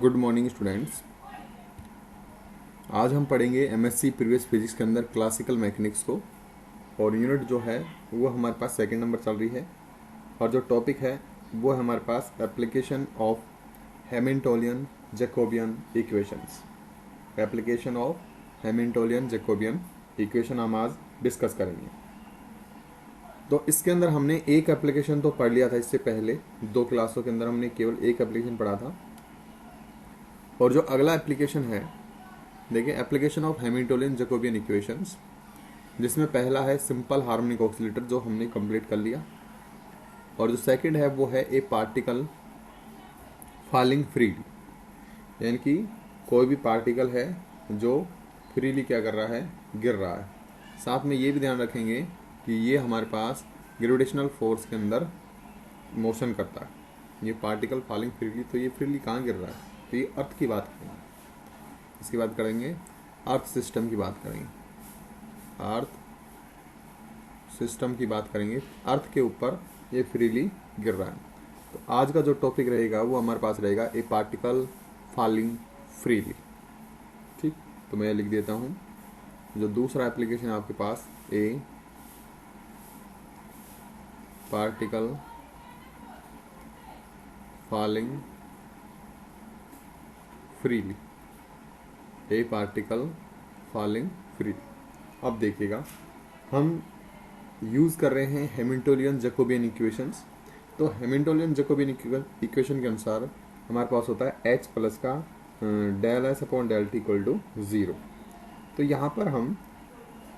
Good morning students. आज हम पढ़ेंगे एमएससी प्रीवियस फिजिक्स के अंदर क्लासिकल मैकेनिक्स को। और यूनिट जो है वो हमारे पास सेकंड नंबर चल रही है। और जो टॉपिक है वो है हमारे पास application of Hamiltonian Jacobian equations. Application of Hamiltonian Jacobian equation हम आज डिस्कस करेंगे। तो इसके अंदर हमने एक एप्लीकेशन तो पढ़ लिया था, इससे पहले 2 क्लासों के अंदर हमने केवल एक एप्लीकेशन पढ़ा था। और जो अगला एप्लीकेशन है, देखिए, application of Hamiltonian Jacobian equations, जिसमें पहला है सिंपल हार्मोनिक ऑसिलेटर जो हमने कंप्लीट कर लिया। और जो सेकंड है वो है ए पार्टिकल फॉलिंग फ्रीली, यानी कि कोई भी पार्टिकल है जो फ्रीली क्या कर रहा है, गिर रहा है। साथ में ये भी ध्यान रखेंगे कि ये हमारे पास ग्रेविटेशनल फोर्स के अंदर मोशन करता है। ये पार्टिकल फॉलिंग फ्रीली, तो ये फ्रीली कहाँ गिर रहा है? तो ये अर्थ की बात करेंगे, इसकी बात करेंगे, अर्थ सिस्टम की बात करेंगे, अर्थ सिस्टम की बात करेंगे। अर्थ के ऊपर ये फ्रीली गिर रहा है। तो आज का जो टॉपिक रहेगा वो हमारे पास रहेगा ए पार्टिकल फॉलिंग फ्रीली। ठीक, तो मैं लिख देता हूँ। जो दूसरा एप्लीकेशन है आपके पास, a particle falling freely, a particle falling freely. अब देखिएगा, हम यूज़ कर रहे हैं हैमिल्टोनियन जैकोबियन इक्वेशंस। तो हैमिल्टोनियन जैकोबियन इक्वेशन के अनुसार हमारे पास होता है एच प्लस का del S upon del T equal to 0। तो यहाँ पर हम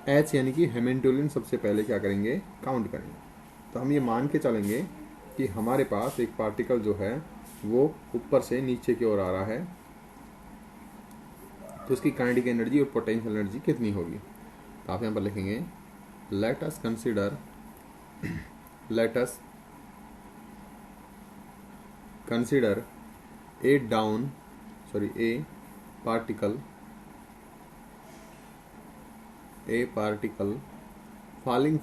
एच यानी कि हैमिल्टोनियन सबसे पहले क्या करेंगे, काउंट करेंगे। तो हम ये मान के चलेंगे कि हमारे पास एक पार्टिकल जो है वो ऊपर से नीचे की ओर आ रहा है, तो उसकी काइनेटिक एनर्जी और पोटेंशियल एनर्जी कितनी होगी। तो आप यहाँ पर लिखेंगे, let us consider a particle falling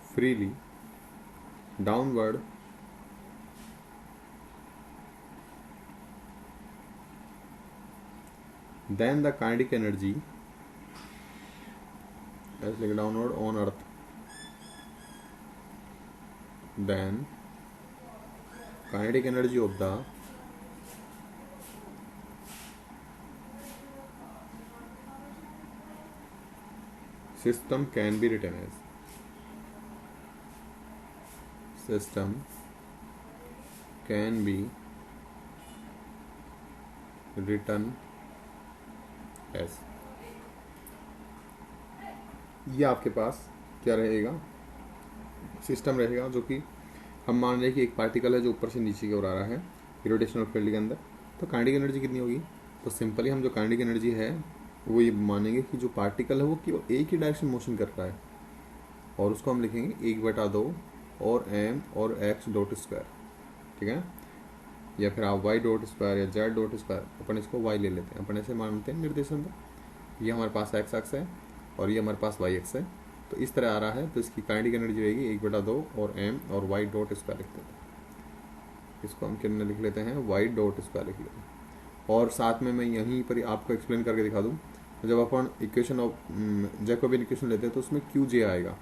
freely downward then the kinetic energy, let's like downward on earth, then kinetic energy of the system can be written as ये आपके पास क्या रहेगा, सिस्टम रहेगा, जो कि हम मान रहे हैं कि एक पार्टिकल है जो ऊपर से नीचे की ओर आ रहा है ग्रेविटेशनल फील्ड के अंदर। तो काइनेटिक एनर्जी कितनी होगी? तो सिंपली हम जो काइनेटिक एनर्जी है वो ये मानेंगे कि जो पार्टिकल है वो केवल एक ही डायरेक्शन मोशन कर रहा है, और उसको हम लिखेंगे 1/2 और एम और एक्स डॉट स्क्वायर। ठीक है, या फिर आप वाई डॉट स्क्वायर या जेड डॉट स्क्वायर, अपन इसको वाई ले लेते हैं, अपन ऐसे मानते हैं निर्देशन पर। ये हमारे पास एक्स एक्स है और ये हमारे पास वाई एक्स है। तो इस तरह आ रहा है, तो इसकी काइनेटिक एनर्जी रहेगी 1/2 और एम और वाई डॉट स्क्वायर लिख देते हैं। इसको हम कितने लिख लेते हैं, वाई डॉट स्क्वायर लिख लेते हैं। और साथ में मैं यहीं पर आपको एक्सप्लेन करके दिखा दूँ। जब अपन इक्वेशन ऑफ जैकोबियन इक्वेशन लेते हैं तो उसमें क्यू जे आएगा।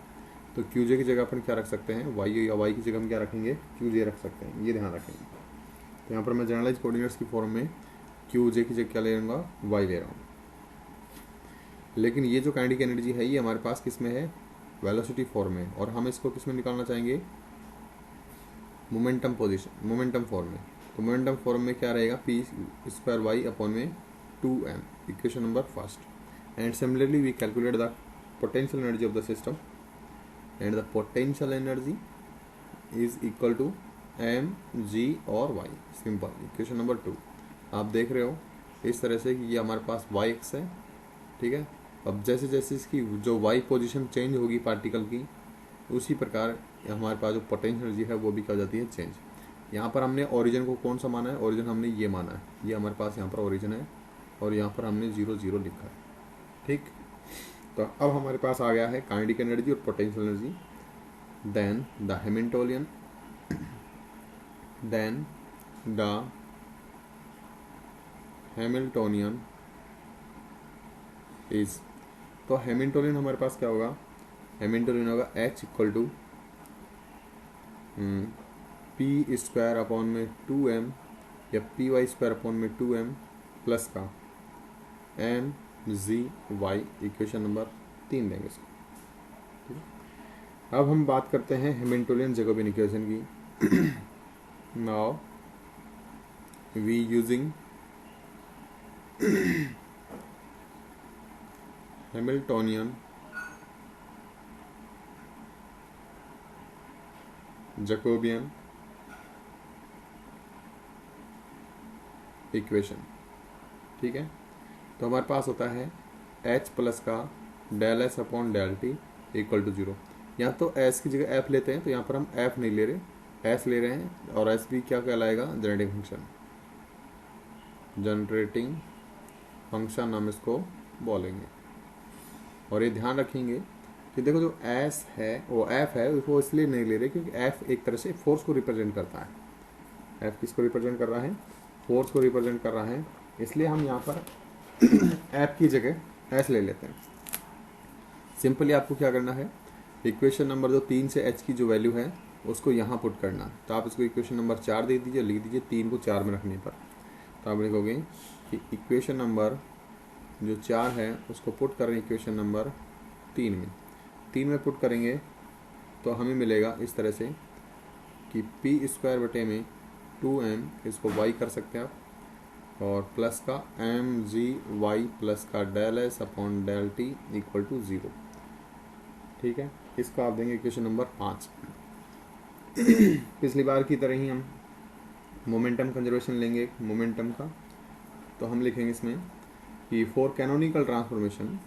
तो क्यू जे की जगह अपन क्या रख सकते हैं, वाई, या वाई की जगह हम क्या रखेंगे, क्यू जे रख सकते हैं। ये ध्यान रखेंगे। तो यहाँ पर मैं जनरलाइज कोऑर्डिनेट्स की फॉर्म में क्यू जे की जगह क्या ले लूँगा, वाई ले रहा हूँ। लेकिन ये जो काइनेटिक एनर्जी है ये हमारे पास किस में है, वेलोसिटी फॉर्म में, और हम इसको किस में निकालना चाहेंगे, मोमेंटम फॉर्म में। तो मोमेंटम फॉर्म में क्या रहेगा, पी स्क्वायर वाई अपॉन में 2m, equation number first. And similarly we calculate the potential energy of the system, and the potential energy is equal to M G और Y. Simple, equation number 2 आप देख रहे हो इस तरह से कि ये हमारे पास वाई एक्स है। ठीक है, अब जैसे जैसे इसकी जो वाई पोजीशन चेंज होगी पार्टिकल की, उसी प्रकार हमारे पास जो पोटेंशियल एनर्जी है वो भी क्या हो जाती है, चेंज। यहाँ पर हमने ओरिजिन को कौन सा माना है, ओरिजिन हमने ये माना है, ये हमारे पास यहाँ पर ओरिजिन है, और यहाँ पर हमने 0 0 लिखा है। ठीक, तो अब हमारे पास आ गया है काइनेटिक एनर्जी और potential energy. then the Hamiltonian is, तो हैमिल्टोनियन हमारे पास क्या होगा, हैमिल्टोनियन होगा H equal to P square upon में 2m या पी वाई स्क्वायर अपॉन में 2m प्लस का M G Y, equation number 3 देंगे इसको। अब हम बात करते हैं हैमिल्टोनियन जैकोबियन इक्वेशन की। Now we using Hamiltonian Jacobian equation, ठीक है। तो हमारे पास होता है h प्लस का del S upon del T equal to 0। यहाँ तो s की जगह f लेते हैं, तो यहाँ पर हम f नहीं ले रहे, s ले रहे हैं, और s भी क्या कहलाएगा, जनरेटिंग फंक्शन। जनरेटिंग फंक्शन हम इसको बोलेंगे। और ये ध्यान रखेंगे कि देखो जो s है वो f है, वो इसलिए नहीं ले रहे क्योंकि f एक तरह से फोर्स को रिप्रेजेंट करता है। f किसको रिप्रेजेंट कर रहा है, फोर्स को रिप्रेजेंट कर रहा है, इसलिए हम यहाँ पर f की जगह s ले लेते हैं। सिंपली आपको क्या करना है, इक्वेशन नंबर जो 3 से h की जो वैल्यू है उसको यहाँ पुट करना। तो आप इसको इक्वेशन नंबर 4 दे दीजिए, लिख दीजिए 3 को 4 में रखने पर। तो आप लिखोगे कि इक्वेशन नंबर जो 4 है उसको पुट करें इक्वेशन नंबर 3 में पुट करेंगे तो हमें मिलेगा इस तरह से कि पी स्क्वायर बटे में 2m, इसको y कर सकते हैं आप, और प्लस का एम जी वाई प्लस का del S upon del T equal to 0, ठीक है। इसको आप देंगे इक्वेशन नंबर 5। पिछली बार की तरह ही हम मोमेंटम कंजर्वेशन लेंगे मोमेंटम का। तो हम लिखेंगे इसमें कि फॉर कैनोनिकल ट्रांसफॉर्मेशन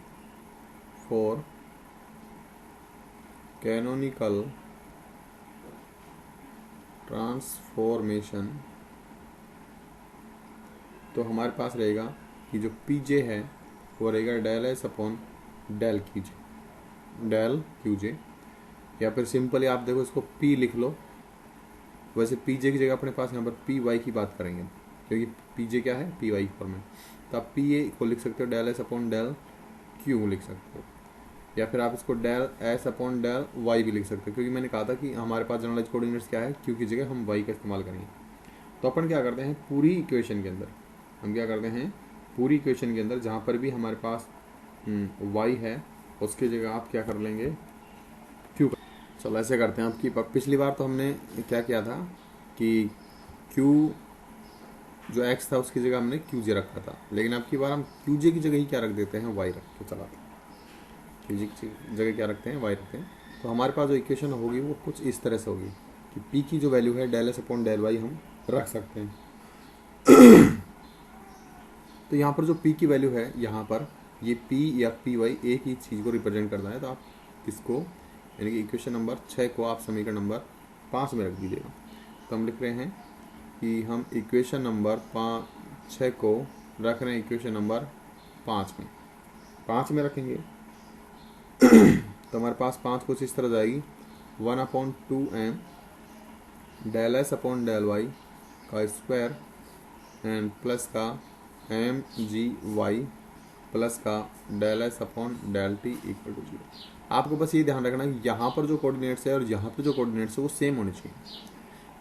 तो हमारे पास रहेगा कि जो पी जे है वो रहेगा del S upon del Q J, या फिर सिंपली आप देखो इसको पी लिख लो। वैसे पी जे की जगह अपने पास यहाँ पर पी वाई की बात करेंगे क्योंकि पी जे क्या है, पी वाई फॉर्म में। तो आप पी ए को लिख सकते हो del S upon del Q लिख सकते हो, या फिर आप इसको del S upon del Y भी लिख सकते हो, क्योंकि मैंने कहा था कि हमारे पास जनरलाइज कोऑर्डिनेट्स क्या है, क्यू की जगह हम वाई का इस्तेमाल करेंगे। तो अपन क्या करते हैं, पूरी इक्वेशन के अंदर पूरी इक्वेशन के अंदर जहाँ पर भी हमारे पास वाई है उसकी जगह आप क्या कर लेंगे, क्यू। चलो ऐसे करते हैं। आपकी पिछली बार तो हमने क्या किया था कि क्यू जो एक्स था उसकी जगह हमने क्यू जे रखा था, लेकिन अब की बार हम क्यू जे की जगह ही क्या रख देते हैं, वाई रख के चलाते हैं। क्यू जे की जगह क्या रखते हैं, वाई रखते हैं। तो हमारे पास जो इक्वेशन होगी वो कुछ इस तरह से होगी कि पी की जो वैल्यू है del S upon del Y हम रख सकते हैं। तो यहाँ पर जो p की वैल्यू है, यहाँ पर ये p या पी वाई एक ही चीज़ को रिप्रेजेंट करता है। तो आप इसको यानी कि इक्वेशन नंबर 6 को आप समीकरण नंबर 5 में रख दीजिएगा। तो हम लिख रहे हैं कि हम इक्वेशन नंबर 6 को रख रहे हैं इक्वेशन नंबर 5 में रखेंगे। तो हमारे पास 5 कुछ इस तरह जाएगी 1/2m del S upon del Y का स्क्वायर एंड प्लस का एम जी वाई प्लस का del S upon del T equal to 0। आपको बस ये ध्यान रखना है यहाँ पर जो कोऑर्डिनेट्स है और यहाँ पर जो कोऑर्डिनेट्स है वो सेम होने चाहिए।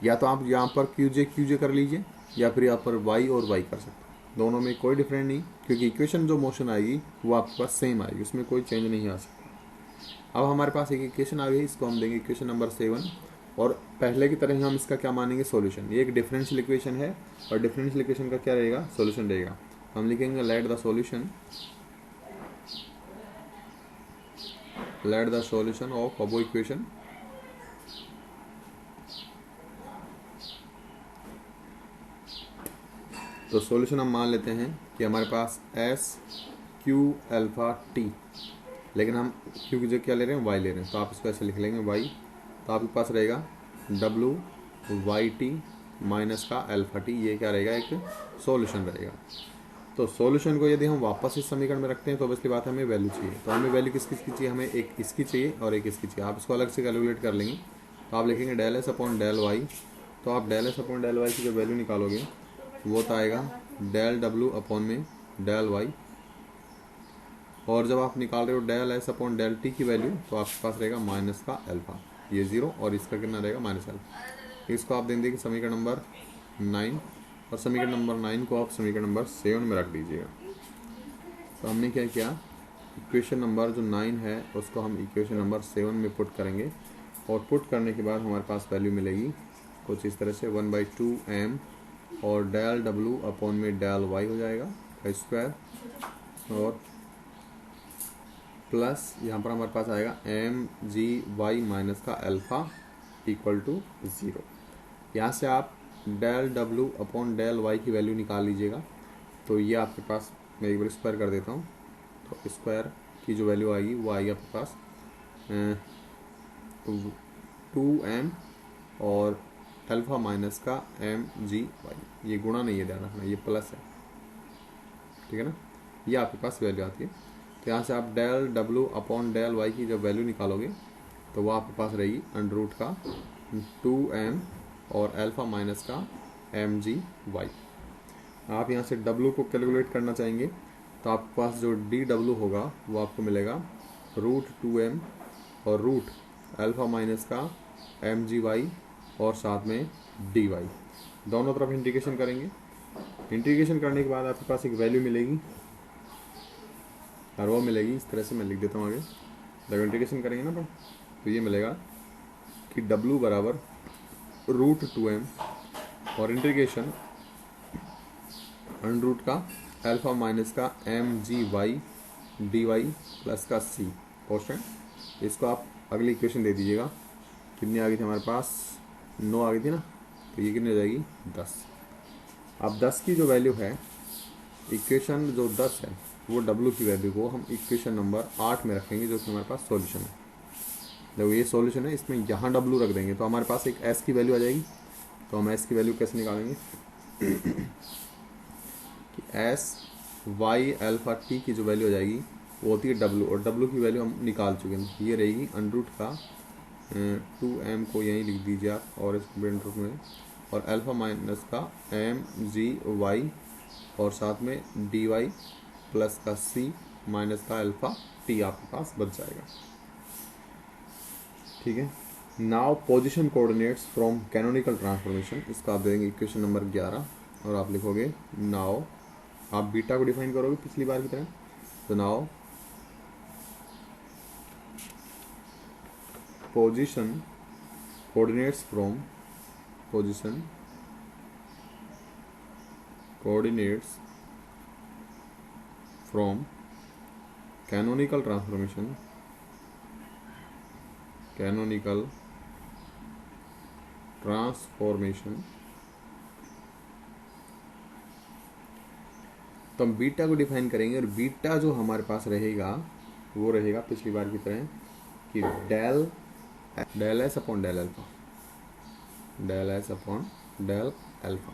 या तो आप यहाँ पर क्यू जे कर लीजिए, या फिर यहाँ पर वाई और वाई कर सकते हैं। दोनों में कोई डिफरेंट नहीं, क्योंकि इक्वेशन जो मोशन आएगी वो आपके पास सेम आएगी, उसमें कोई चेंज नहीं आ सकता। अब हमारे पास एक इक्वेशन आ गई, इसको हम देंगे इक्वेशन नंबर 7, और पहले की तरह ही हम इसका क्या मानेंगे, सॉल्यूशन। ये एक डिफरेंशियल इक्वेशन है और डिफरेंशियल इक्वेशन का क्या रहेगा, सॉल्यूशन रहेगा। हम लिखेंगे let the solution of above equation तो सॉल्यूशन हम मान लेते हैं कि हमारे पास एस क्यू अल्फा टी, लेकिन हम क्यू की जगह क्या ले रहे हैं, वाई ले रहे हैं। तो आप इसको ऐसे लिख लेंगे वाई। तो आपके पास रहेगा डब्लू वाई टी माइनस का अल्फा टी, ये क्या रहेगा, एक सॉल्यूशन रहेगा। तो सॉल्यूशन को यदि हम वापस इस समीकरण में रखते हैं तो ऑब्वियसली बात है हमें वैल्यू चाहिए। तो हमें वैल्यू किसकी चाहिए, हमें एक इसकी चाहिए और एक इसकी चाहिए। आप इसको अलग से कैलकुलेट कर लेंगे तो आप लिखेंगे del S upon del Y. तो आप del S upon del Y की जो वैल्यू निकालोगे वो तो आएगा डेल डब्ल्यू अपॉन में डेल वाई, और जब आप निकाल रहे हो del S upon del T की वैल्यू तो आपके पास रहेगा माइनस का अल्फा, ये 0 और इसका कितना रहेगा माइनस अल्फा। इसको आप देंगे कि समीकरण नंबर 9, और समीकरण नंबर 9 को आप समीकरण नंबर 7 में रख दीजिएगा। तो हमने क्या किया, इक्वेशन नंबर जो 9 है उसको हम इक्वेशन नंबर 7 में पुट करेंगे, और पुट करने के बाद हमारे पास वैल्यू मिलेगी कुछ इस तरह से 1/2m और डेल डब्ल्यू अपॉन में डेल वाई हो जाएगा का स्क्वायर, और प्लस यहाँ पर हमारे पास आएगा एम जी वाई माइनस का अल्फ़ा इक्वल टू 0। यहाँ से आप del W upon del Y की वैल्यू निकाल लीजिएगा। तो ये आपके पास, मैं एक बार स्क्वायर कर देता हूँ, तो स्क्वायर की जो वैल्यू आएगी वो आएगी आपके पास 2m और अल्फ़ा माइनस का एम जी वाई, ये गुणा नहीं है, ध्यान रखना ये प्लस है, ठीक है ना। ये आपके पास वैल्यू आती है। तो यहाँ से आप del W upon del Y की जब वैल्यू निकालोगे तो वो आपके पास रहेगी अंडर रूट का 2m और अल्फ़ा माइनस का एम जी वाई। आप यहाँ से डब्ल्यू को कैलकुलेट करना चाहेंगे तो आपके पास जो डी डब्ल्यू होगा वो आपको मिलेगा रूट 2m और रूट अल्फ़ा माइनस का एम जी वाई और साथ में डी वाई, दोनों तरफ इंटीग्रेशन करेंगे। इंटीग्रेशन करने के बाद आपके पास एक वैल्यू मिलेगी, और वो मिलेगी इस तरह से, मैं लिख देता हूँ आगे। जब इंटीग्रेशन करेंगे ना तो ये मिलेगा कि W बराबर रूट 2m और इंटीग्रेशन अंडर रूट का अल्फ़ा माइनस का M G Y D Y plus का सी कॉन्स्टेंट। इसको आप अगली इक्वेशन दे दीजिएगा। कितनी आ गई थी हमारे पास, 9 आ गई थी ना, तो ये कितनी हो जाएगी 10। अब 10 की जो वैल्यू है, इक्वेशन जो 10 है वो W की वैल्यू को हम इक्वेशन नंबर 8 में रखेंगे, जो कि हमारे पास सॉल्यूशन है। जब ये सॉल्यूशन है इसमें यहाँ W रख देंगे तो हमारे पास एक S की वैल्यू आ जाएगी। तो हम S की वैल्यू कैसे निकालेंगे कि S वाई अल्फ़ा टी की जो वैल्यू आ जाएगी वो होती है W, और W की वैल्यू हम निकाल चुके हैं। ये रहेगी अंडर रूट का 2m को यहीं लिख दीजिए आप, और इसको अंडर रूट में, और अल्फ़ा माइनस का एम जी वाई और साथ में डी वाई प्लस का सी माइनस का अल्फ़ा टी आपके पास बच जाएगा, ठीक है। Now position coordinates from canonical transformation, इसका आप देंगे इक्वेशन नंबर 11, और आप लिखोगे नाउ, आप बीटा को डिफाइन करोगे पिछली बार की तरह। तो now position coordinates from canonical transformation तो हम बीटा को डिफाइन करेंगे, और बीटा जो हमारे पास रहेगा वो रहेगा पिछली बार की तरह कि del S upon del alpha.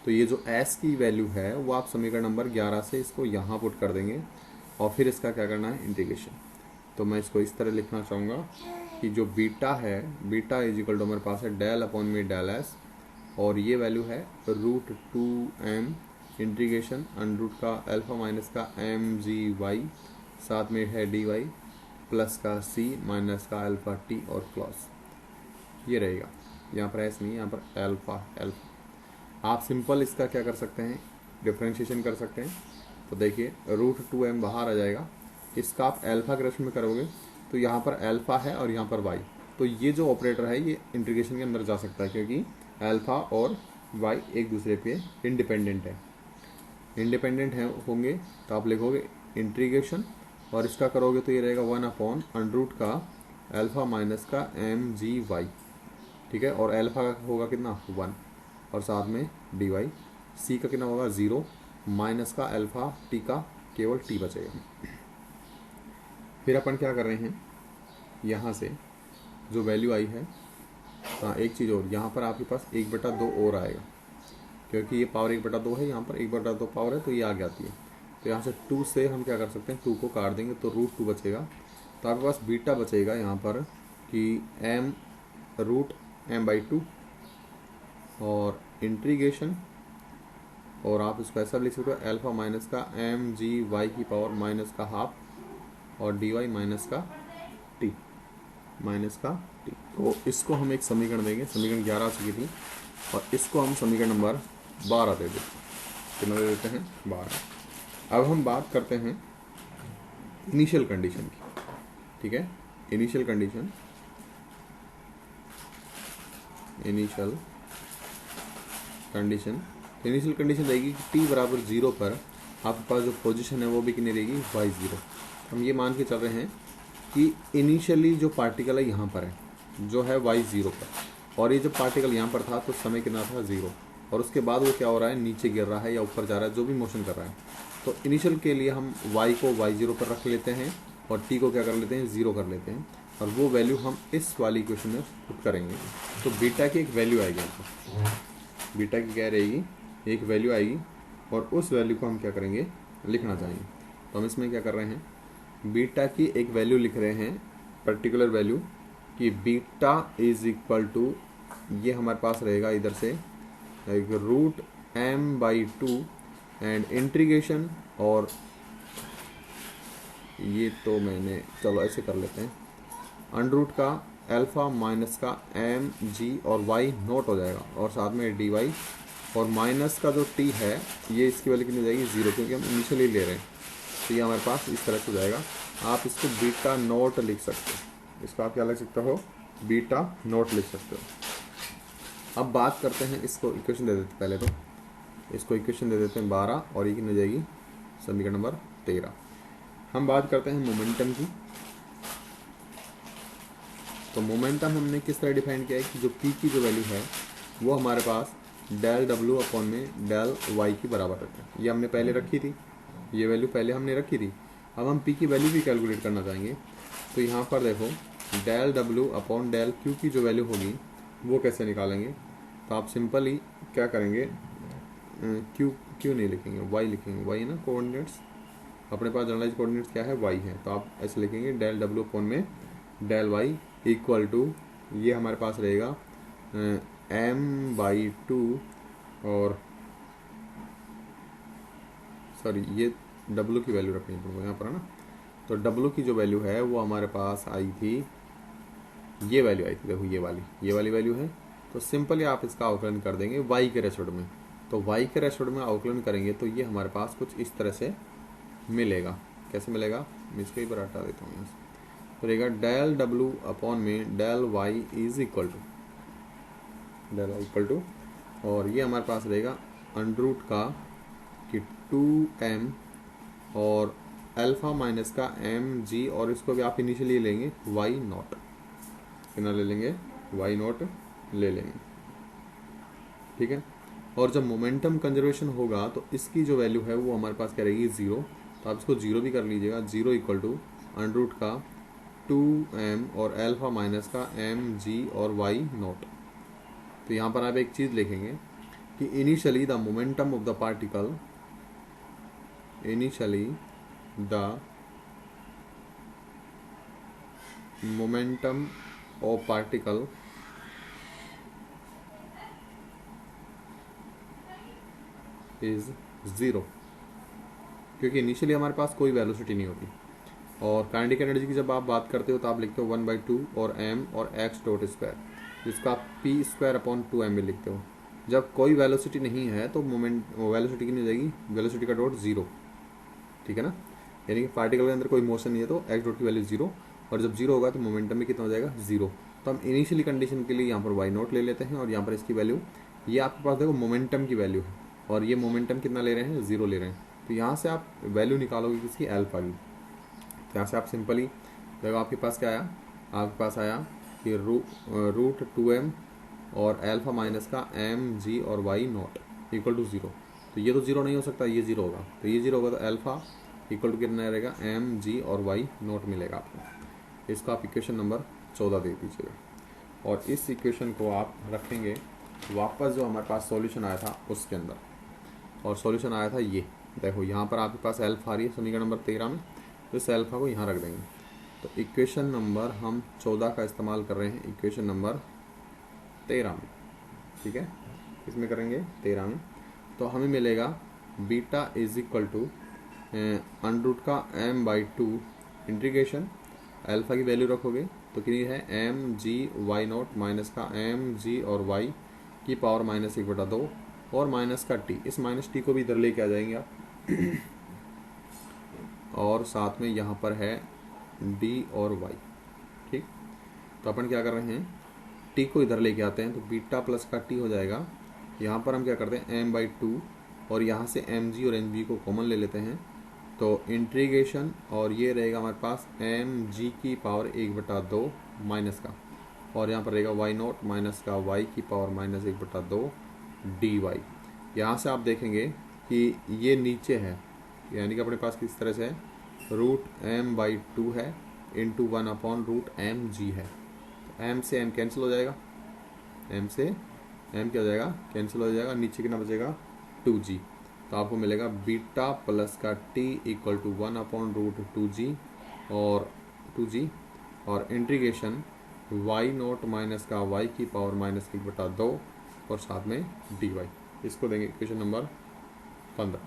तो ये जो एस की वैल्यू है वो आप समीकरण नंबर 11 से इसको यहाँ पुट कर देंगे, और फिर इसका क्या करना है, इंटीग्रेशन। तो मैं इसको इस तरह लिखना चाहूँगा कि जो बीटा है, बीटा इज इक्वल टू हमारे पास है डेल अपॉन में डेल एस, और ये वैल्यू है root 2m integration under root का अल्फ़ा माइनस का एम जी वाई, साथ में है डी वाई प्लस का सी माइनस का अल्फ़ा टी और क्लॉस, ये रहेगा। यहाँ पर एस नहीं, यहाँ पर अल्फ़ा। आप सिंपल इसका क्या कर सकते हैं, डिफ्रेंशिएशन कर सकते हैं। तो देखिए रूट 2m बाहर आ जाएगा, इसका आप अल्फ़ा के रेस्पेक्ट में करोगे तो यहाँ पर अल्फ़ा है और यहाँ पर वाई, तो ये जो ऑपरेटर है ये इंटीग्रेशन के अंदर जा सकता है, क्योंकि अल्फ़ा और वाई एक दूसरे पे इंडिपेंडेंट होंगे। तो आप लिखोगे इंटीग्रेशन, और इसका करोगे तो ये रहेगा 1 अपॉन अंडर रूट का अल्फ़ा माइनस का एम जी वाई, ठीक है। और अल्फ़ा का होगा कितना 1, और साथ में डी वाई, सी का कितना होगा 0, माइनस का अल्फ़ा टी का केवल टी बचेगा। फिर अपन क्या कर रहे हैं, यहाँ से जो वैल्यू आई है, हाँ एक चीज़ और, यहाँ पर आपके पास 1/2 और आएगा, क्योंकि ये पावर 1/2 है, यहाँ पर 1/2 पावर है तो ये आगे आती है। तो यहाँ से 2 से हम क्या कर सकते हैं, 2 को काट देंगे तो √2 बचेगा। तो आपके पास बीटा बचेगा यहाँ पर कि m √m/2 और इंटीग्रेशन, और आप इसको ऐसा लिख सकते हो अल्फा माइनस का mgy की पावर माइनस का हाफ और dy माइनस का t। तो इसको हम एक समीकरण देंगे, समीकरण 11 आ चुकी थी, और इसको हम समीकरण नंबर 12 दे देते हैं। कितना दे देते हैं, 12। अब हम बात करते हैं इनिशियल कंडीशन की। ठीक है, इनिशियल कंडीशन रहेगी कि t बराबर 0 पर आपके पास जो पोजीशन है वो भी कितनी रहेगी, y0। हम ये मान के चल रहे हैं कि इनिशियली जो पार्टिकल है यहाँ पर है, जो है y0 पर, और ये जब पार्टिकल यहाँ पर था तो समय कितना था, 0, और उसके बाद वो क्या हो रहा है, नीचे गिर रहा है या ऊपर जा रहा है, जो भी मोशन कर रहा है। तो इनिशियल के लिए हम y को y0 पर रख लेते हैं और t को क्या कर लेते हैं, 0 कर लेते हैं, और वो वैल्यू हम इस वाली इक्वेशन में पुट करेंगे। तो बीटा की एक वैल्यू आएगी हमको, बीटा की क्या रहेगी, एक वैल्यू आएगी, और उस वैल्यू को हम क्या करेंगे, लिखना चाहेंगे। तो हम इसमें क्या कर रहे हैं, बीटा की एक वैल्यू लिख रहे हैं, पर्टिकुलर वैल्यू, कि बीटा इज इक्वल टू, ये हमारे पास रहेगा इधर से एक √m/2 एंड इंटीग्रेशन, और ये तो मैंने, चलो ऐसे कर लेते हैं, √ का अल्फा माइनस का mg और y नोट हो जाएगा, और साथ में dy, और माइनस का जो t है ये इसकी वैल्यू कितनी हो जाएगी, 0, क्योंकि हम इनिशियली ले रहे हैं। तो ये हमारे पास इस तरह से हो जाएगा। आप इसको बीटा नोट लिख सकते हो, इसको आप क्या लिख सकते हो, बीटा नोट लिख सकते हो। अब बात करते हैं, इसको इक्वेशन दे देते हैं, पहले तो इसको इक्वेशन दे देते हैं 12, और ये कितनी हो जाएगी, समीकरण नंबर 13। हम बात करते हैं मोमेंटम की। तो मोमेंटम हमने किस तरह डिफाइन किया है कि जो p की जो वैल्यू है वो हमारे पास डेल w अपॉन में डेल y की बराबर रहता है। ये हमने पहले रखी थी, ये वैल्यू पहले हमने रखी थी। अब हम p की वैल्यू भी कैलकुलेट करना चाहेंगे। तो यहाँ पर देखो, del w upon del q की जो वैल्यू होगी वो कैसे निकालेंगे। तो आप सिंपली क्या करेंगे, q नहीं लिखेंगे, y लिखेंगे, y है ना कोऑर्डिनेट्स, अपने पास जनरलाइज कोऑर्डिनेट्स क्या है, y है। तो आप ऐसे लिखेंगे डेल w अपॉन में डेल y इक्वल टू, ये हमारे पास रहेगा m/2, और सॉरी ये w की वैल्यू रखनी पड़ेगी यहाँ पर, है ना। तो w की जो वैल्यू है वो हमारे पास आई थी, ये वैल्यू आई थी, देखो ये वाली वैल्यू है। तो सिंपली आप इसका अवकलन कर देंगे y के रेशोड में। तो y के रेशोड में अवकलन करेंगे तो ये हमारे पास कुछ इस तरह से मिलेगा। कैसे मिलेगा, मैं इसको एक बार हटा देता हूँ यहाँ से। तो रहेगा डेल w अपॉन में del y is equal to, और ये हमारे पास रहेगा √ का कि 2m और अल्फा माइनस का mg, और इसको भी आप इनिशियली लेंगे y0, कितना ले लेंगे, y0 ले लेंगे। ठीक है, और जब मोमेंटम कंजर्वेशन होगा तो इसकी जो वैल्यू है वो हमारे पास क्या रहेगी, 0। तो आप इसको 0 भी कर लीजिएगा, 0 इक्वल टू √ का 2m और अल्फा माइनस का mg और y0। तो यहाँ पर आप एक चीज़ लिखेंगे कि initially the momentum of the particle, is 0, क्योंकि इनिशियली हमारे पास कोई वेलोसिटी नहीं होती। और काइनेटिक एनर्जी की जब आप बात करते हो तो आप लिखते हो 1/2 और m और x डॉट स्क्वायर, जिसका आप p² अपॉन 2m में लिखते हो। जब कोई वेलोसिटी नहीं है तो वेलोसिटी कितनी हो जाएगी, वेलोसिटी का डॉट 0, ठीक है ना, यानी कि पार्टिकल के अंदर कोई मोशन नहीं है तो x डॉट की वैल्यू 0, और जब 0 होगा तो मोमेंटम में कितना हो जाएगा, 0। तो हम इनिशियली कंडीशन के लिए यहाँ पर y0 ले लेते हैं, और यहाँ पर इसकी वैल्यू, ये आपके पास देखो मोमेंटम की वैल्यू है, और ये मोमेंटम कितना ले रहे हैं, 0 ले रहे हैं। तो यहाँ से आप वैल्यू निकालोगे किसकी, अल्फा की। तो यहाँ से आप सिंपली देखो आपके पास क्या आया, आपके पास आया कि √2m और अल्फा माइनस का mg और y0 इक्वल टू 0। तो ये तो 0 नहीं हो सकता, ये 0 होगा। तो ये 0 होगा तो अल्फा इक्वल टू कितना रहेगा, mg और y0 मिलेगा आपको। इसको आप इक्वेशन नंबर 14 दे दीजिएगा, और इस इक्वेशन को आप रखेंगे वापस जो हमारे पास सॉल्यूशन आया था उसके अंदर, और सॉल्यूशन आया था ये, देखो यहाँ पर आपके पास एल्फा आ रही है समीकरण नंबर 13 में, तो इस एल्फा को यहाँ रख देंगे। तो इक्वेशन नंबर हम 14 का इस्तेमाल कर रहे हैं इक्वेशन नंबर 13 में, ठीक है। इसमें करेंगे 13 में, तो हमें मिलेगा beta is equal to under root का m/2 इंटीग्रेशन अल्फा की वैल्यू रखोगे तो कितनी है mg/y0 माइनस का mg और y की पावर -1/2 और माइनस का t, इस माइनस टी को भी इधर लेके आ जाएंगे आप और साथ में यहाँ पर है d और y, ठीक। तो अपन क्या कर रहे हैं, t को इधर लेके आते हैं तो बीटा प्लस का t हो जाएगा। यहाँ पर हम क्या करते हैं m/2 और यहाँ से mg और mg को कॉमन ले लेते हैं, तो इंटीग्रेशन और ये रहेगा हमारे पास mg की पावर 1/2 माइनस का, और यहाँ पर रहेगा y0 माइनस का y की पावर -1/2 dy। यहाँ से आप देखेंगे कि ये नीचे है, यानी कि अपने पास किस तरह से है, √m/2 है इंटू 1/√mg है। तो m से m कैंसिल हो जाएगा, m से m क्या हो जाएगा, कैंसिल हो जाएगा, नीचे कितना बचेगा 2g। तो आपको मिलेगा बीटा प्लस का t इक्वल टू 1/√2g और 2g और इंटीग्रेशन y0 माइनस का y की पावर -1/2 और साथ में dy। इसको देंगे इक्वेशन नंबर 15,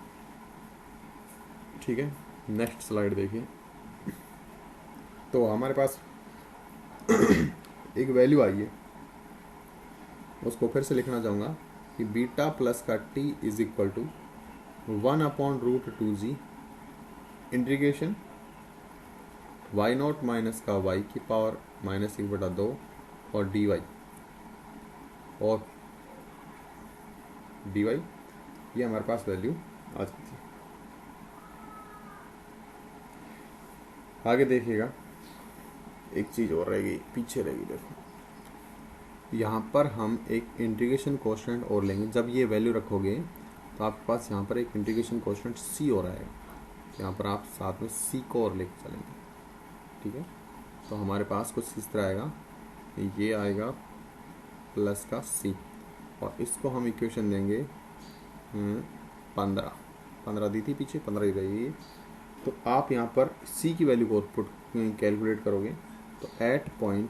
ठीक है। नेक्स्ट स्लाइड देखिए। तो हमारे पास एक वैल्यू आई है, उसको फिर से लिखना चाहूँगा कि बीटा प्लस का t is equal to 1/√2g integration y0 minus का y की पावर -1/2 और dy और dy, ये हमारे पास वैल्यू आ चुकी थी। आगे देखिएगा, एक चीज़ और रहेगी, पीछे रहेगी। देखो यहाँ पर हम एक इंटीग्रेशन कोएफिशिएंट और लेंगे। जब ये वैल्यू रखोगे तो आपके पास यहाँ पर एक इंटीग्रेशन कोएफिशिएंट c हो रहा है, यहाँ पर आप साथ में c को और लेके चलेंगे, ठीक है। तो हमारे पास कुछ इस तरह आएगा, ये आएगा प्लस का c और इसको हम इक्वेशन देंगे 15 दी थी पीछे, 15 ही रहेगी। तो आप यहाँ पर c की वैल्यू को पुट कैलकुलेट करोगे तो at point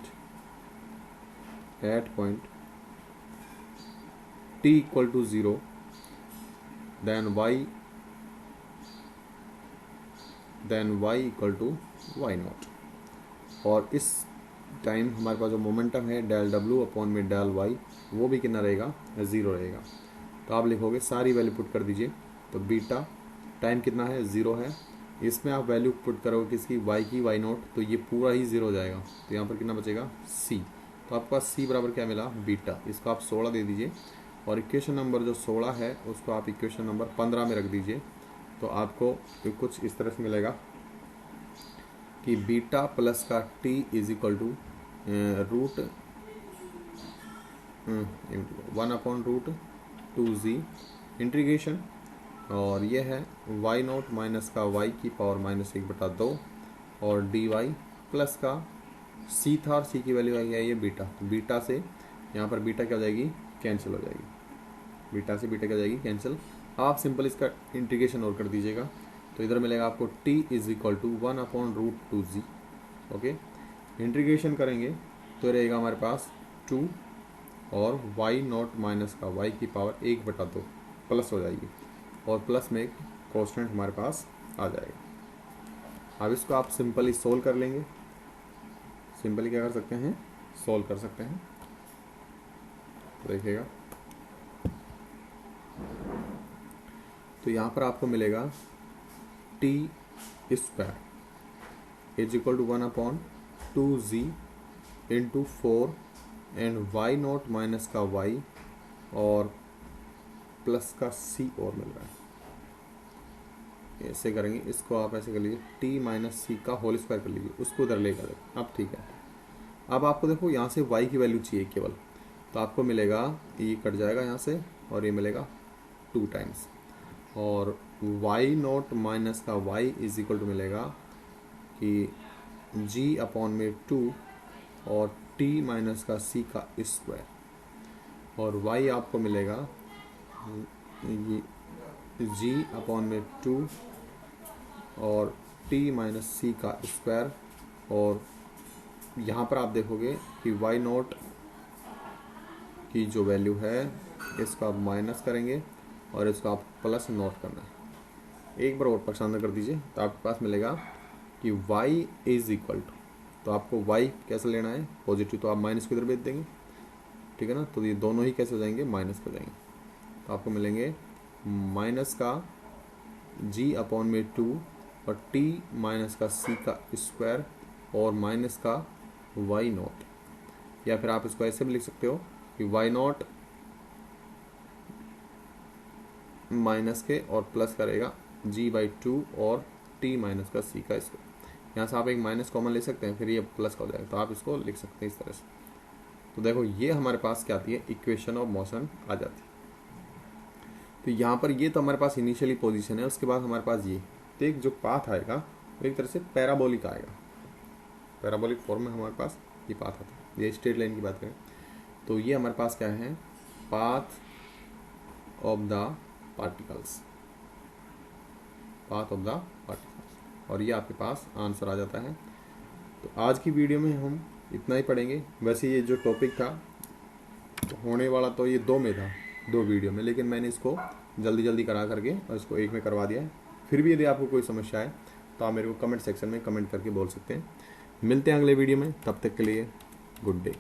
t equal to 0 then y equal to y0, और इस टाइम हमारे पास जो मोमेंटम है डेल w अपॉन में डेल y वो भी कितना रहेगा, 0 रहेगा। तो आप लिखोगे, सारी वैल्यू पुट कर दीजिए। तो बीटा टाइम कितना है, 0 है, इसमें आप वैल्यू पुट करोगे किसकी, y की, y0, तो ये पूरा ही 0 हो जाएगा। तो यहाँ पर कितना बचेगा, c। तो आपके पास c बराबर क्या मिला, बीटा। इसको आप 16 दे दीजिए और इक्वेशन नंबर जो 16 है उसको आप इक्वेशन नंबर 15 में रख दीजिए। तो आपको कुछ इस तरह से मिलेगा कि बीटा प्लस का t is equal to √1/√2g integration, और ये है y0 माइनस का y की पावर -1/2 और dy प्लस का c था और c की वैल्यू आई है ये बीटा। तो बीटा से यहाँ पर बीटा क्या हो जाएगी, कैंसिल हो जाएगी, बीटा से बीटा क्या हो जाएगी, कैंसिल। आप सिंपल इसका इंटीग्रेशन और कर दीजिएगा तो इधर मिलेगा आपको t is equal to 1/√2g। Okay, integration करेंगे तो रहेगा हमारे पास 2 और y0 माइनस का y की पावर 1/2 प्लस हो जाएगी और प्लस में एक कांस्टेंट हमारे पास आ जाएगा। अब इसको आप सिंपली सोल्व कर लेंगे, सिंपली क्या कर सकते हैं, सोल्व कर सकते हैं। देखिएगा, तो यहाँ पर आपको मिलेगा t square is equal to 1/2g into 4 and y0 minus का y और प्लस का c और मिल रहा है। ऐसे करेंगे, इसको आप ऐसे कर लीजिए, t माइनस सी का होल स्क्वायर कर लीजिए, उसको उधर लेकर। अब ठीक है, अब आपको देखो यहाँ से y की वैल्यू चाहिए केवल, तो आपको मिलेगा, ये कट जाएगा यहाँ से और ये मिलेगा 2 टाइम्स, और y0 माइनस का y इज इक्वल टू मिलेगा कि g अपॉन में 2 और t माइनस का c का स्क्वायर, और y आपको मिलेगा ये जी अपॉन में 2 और टी माइनस सी का स्क्वायर, और यहाँ पर आप देखोगे कि वाई नॉट की जो वैल्यू है इसको आप माइनस करेंगे और इसको आप प्लस नोट करना है। एक बार और पसंद कर दीजिए तो आपके पास मिलेगा कि y इज इक्वल टू, तो आपको y कैसे लेना है पॉजिटिव, तो आप माइनस की इधर भेज देंगे, ठीक है ना। तो ये दोनों ही कैसे हो जाएंगे, माइनस हो जाएंगे। तो आपको मिलेंगे माइनस का g अपॉन में 2 और t माइनस का c का स्क्वायर और माइनस का y नॉट, या फिर आप इसको ऐसे भी लिख सकते हो कि y नॉट माइनस के और प्लस करेगा g/2 और t माइनस का c का स्क्वायर। यहाँ से आप एक माइनस कॉमन ले सकते हैं, फिर ये प्लस का हो जाएगा, तो आप इसको लिख सकते हैं इस तरह से। तो देखो ये हमारे पास क्या आती है, इक्वेशन ऑफ मोशन आ जाती है। तो यहाँ पर ये तो हमारे पास इनिशियली पोजीशन है, उसके बाद हमारे पास ये, तो एक जो पाथ आएगा वो एक तरह से पैराबोलिक आएगा, पैराबोलिक फॉर्म में हमारे पास ये पाथ आता है। ये स्ट्रेट लाइन की बात करें तो ये हमारे पास क्या है, path of the particles, path of the particles, और ये आपके पास आंसर आ जाता है। तो आज की वीडियो में हम इतना ही पढ़ेंगे। वैसे ये जो टॉपिक था होने वाला तो ये 2 में था, 2 वीडियो में, लेकिन मैंने इसको जल्दी जल्दी करा करके और इसको एक में करवा दिया है। फिर भी यदि आपको कोई समस्या है तो आप मेरे को कमेंट सेक्शन में कमेंट करके बोल सकते हैं। मिलते हैं अगले वीडियो में, तब तक के लिए गुड डे।